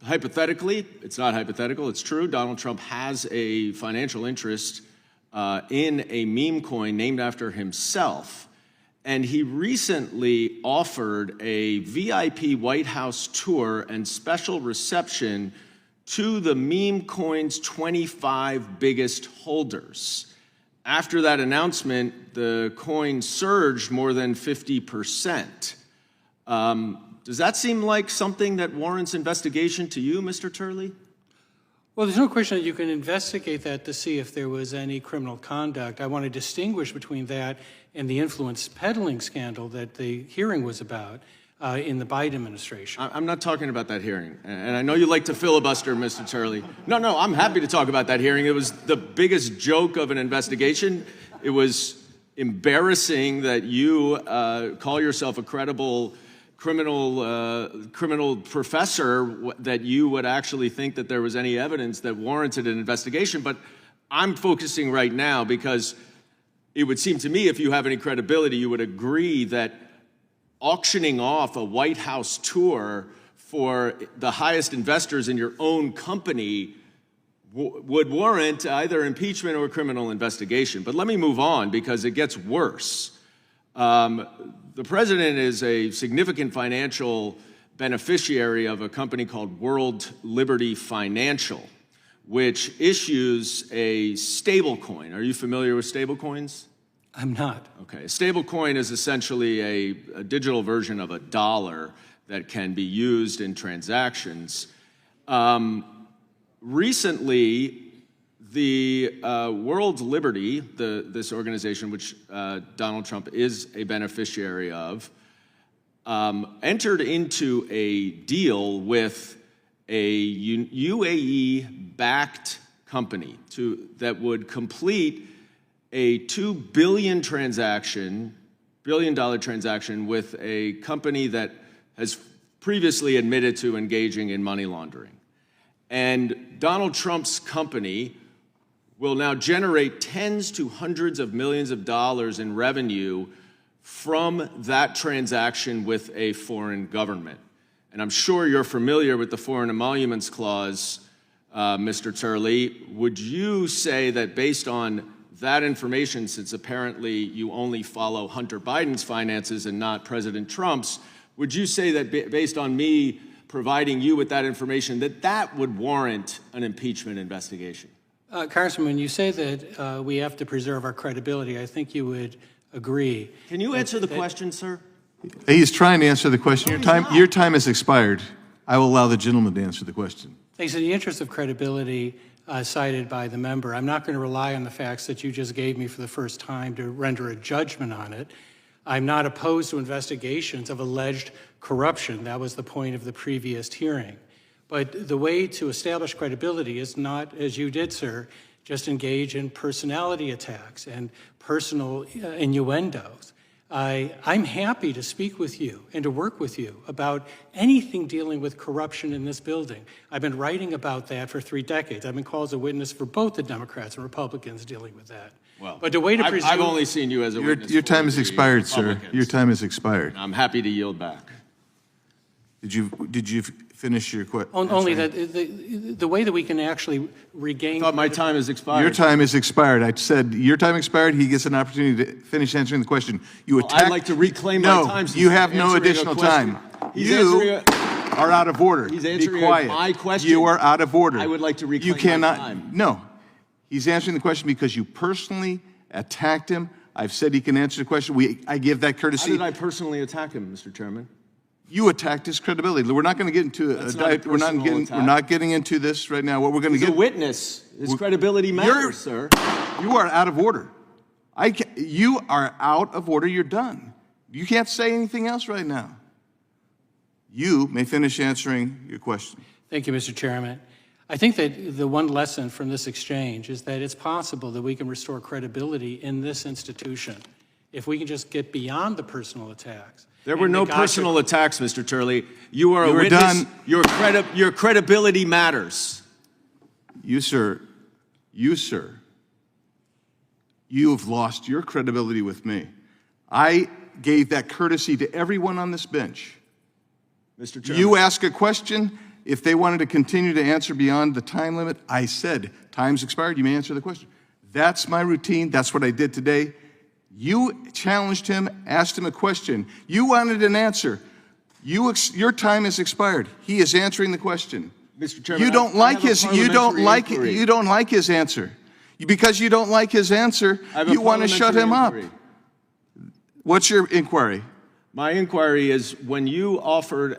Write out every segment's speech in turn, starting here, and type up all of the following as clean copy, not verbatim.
hypothetically, it's not hypothetical, it's true, Donald Trump has a financial interest in a meme coin named after himself. And he recently offered a VIP White House tour and special reception to the meme coin's 25 biggest holders. After that announcement, the coin surged more than 50%. Does that seem like something that warrants investigation to you, Mr. Turley? Well, there's no question that you can investigate that to see if there was any criminal conduct. I want to distinguish between that and the influence peddling scandal that the hearing was about in the Biden administration. I'm not talking about that hearing. And I know you like to filibuster, Mr. Turley. No, I'm happy to talk about that hearing. It was the biggest joke of an investigation. It was embarrassing that you call yourself a credible criminal professor, that you would actually think that there was any evidence that warranted an investigation. But I'm focusing right now because it would seem to me, if you have any credibility, you would agree that auctioning off a White House tour for the highest investors in your own company would warrant either impeachment or criminal investigation. But let me move on because it gets worse. The president is a significant financial beneficiary of a company called World Liberty Financial, which issues a stable coin. Are you familiar with stable coins? I'm not. Okay. A stable coin is essentially a digital version of a dollar that can be used in transactions. Recently, the World Liberty, this organization which Donald Trump is a beneficiary of, entered into a deal with a UAE-backed company that would complete a $2 billion transaction with a company that has previously admitted to engaging in money laundering. And Donald Trump's company will now generate tens to hundreds of millions of dollars in revenue from that transaction with a foreign government. And I'm sure you're familiar with the Foreign Emoluments Clause, Mr. Turley. Would you say that based on that information, since apparently you only follow Hunter Biden's finances and not President Trump's, would you say that based on me providing you with that information, that would warrant an impeachment investigation? Congressman, when you say that we have to preserve our credibility, I think you would agree. Can you answer the question, sir? He's trying to answer the question. Your time has expired. I will allow the gentleman to answer the question. Thanks. In the interest of credibility cited by the member, I'm not going to rely on the facts that you just gave me for the first time to render a judgment on it. I'm not opposed to investigations of alleged corruption. That was the point of the previous hearing. But the way to establish credibility is not, as you did, sir, just engage in personality attacks and personal innuendos. I'm happy to speak with you and to work with you about anything dealing with corruption in this building. I've been writing about that for 3 decades. I've been called as a witness for both the Democrats and Republicans dealing with that. Well, but the way to presume, I've only seen you as a witness. Your time has expired, sir. Your time has expired. I'm happy to yield back. Did you finish your question? only that the way that we can actually regain. I thought my time has expired. Your time has expired. I said your time expired. He gets an opportunity to finish answering the question. You attacked. I'd like to reclaim my time. No, you have no additional time. You are out of order. He's answering Be quiet. my question. You are out of order. I would like to reclaim you cannot, my time. No. He's answering the question because you personally attacked him. I've said he can answer the question. I give that courtesy. How did I personally attack him, Mr. Chairman? You attacked his credibility. We're not going to get into we're not getting into this right now. What we're going to get. He's a witness. His credibility matters, sir. You are out of order. You are out of order. You're done. You can't say anything else right now. You may finish answering your question. Thank you, Mr. Chairman. I think that the one lesson from this exchange is that it's possible that we can restore credibility in this institution if we can just get beyond the personal attacks. There were no personal attacks, Mr. Turley. You are a witness. Done. Your credibility matters. You, sir, you have lost your credibility with me. I gave that courtesy to everyone on this bench. Mr. Chairman. You ask a question. If they wanted to continue to answer beyond the time limit, I said, time's expired, you may answer the question. That's my routine. That's what I did today. You challenged him, asked him a question. You wanted an answer. Your time has expired. He is answering the question. Mr. Chairman, you don't like his answer. Because you don't like his answer, you want to shut him up. What's your inquiry? My inquiry is when you offered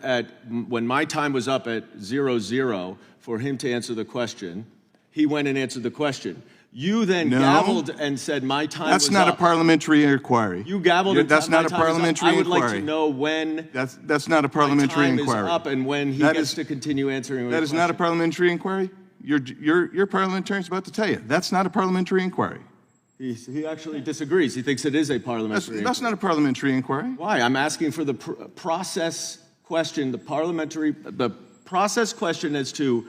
when my time was up at 00 for him to answer the question, he went and answered the question. You then gavelled and said my time was up. That's not a parliamentary inquiry. You gavelled and that's said not my a time parliamentary is up. I would inquiry. like to know when that's not a parliamentary my time inquiry. is up and when he gets to continue answering. That is not a parliamentary inquiry. Your parliamentarian's about to tell you that's not a parliamentary inquiry. He actually disagrees. He thinks it is a parliamentary inquiry. That's not a parliamentary inquiry. Why? I'm asking for the process question, the process question as to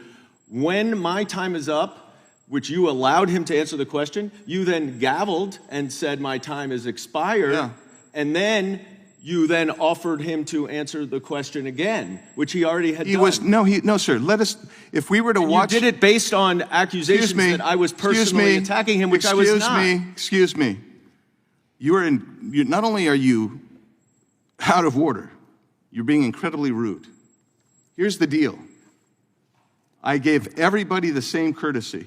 when my time is up, which you allowed him to answer the question. You then gavelled and said my time is expired, and then you then offered him to answer the question again, which he already had done. No, sir. Let us. If we were to watch, you did it based on accusations that I was personally attacking him, which I was not. Excuse me. Not only are you out of order, you're being incredibly rude. Here's the deal. I gave everybody the same courtesy.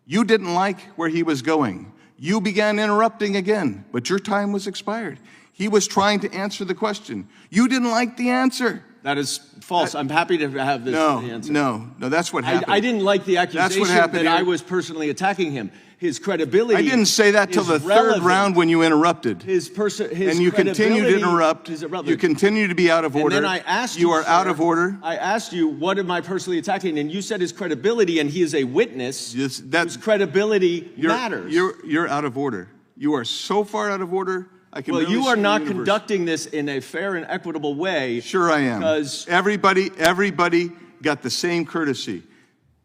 You didn't like where he was going. You began interrupting again, but your time was expired. He was trying to answer the question. You didn't like the answer. That is false. I'm happy to have this answer. No, that's what happened. I didn't like the accusation that I was personally attacking him. His credibility. I didn't say that till the third round when you interrupted. His and you continue to interrupt. You continue to be out of order. And then I asked you are out of order. I asked you, what am I personally attacking? And you said his credibility, and he is a witness. His credibility matters. You're out of order. You are so far out of order. Well, you are not conducting this in a fair and equitable way. Sure I am. Because everybody got the same courtesy.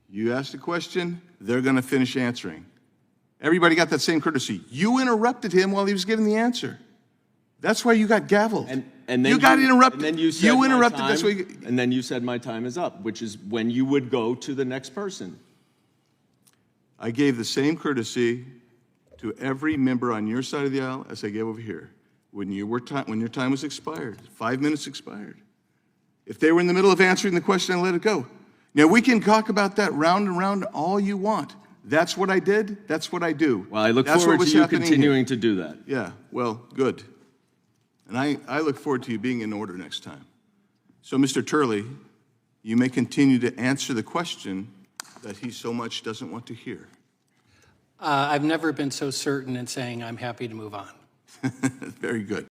You asked a question, they're going to finish answering. Everybody got that same courtesy. You interrupted him while he was giving the answer. That's why you got gavelled. And then you got interrupted. And then you said interrupted. That's why and then you said my time is up, which is when you would go to the next person. I gave the same courtesy to every member on your side of the aisle as I gave over here. When your time was expired, 5 minutes expired. If they were in the middle of answering the question, I let it go. Now, we can talk about that round and round all you want. That's what I did. That's what I do. Well, I look forward to you continuing to do that. Yeah, well, good. And I look forward to you being in order next time. So, Mr. Turley, you may continue to answer the question that he so much doesn't want to hear. I've never been so certain in saying I'm happy to move on. Very good.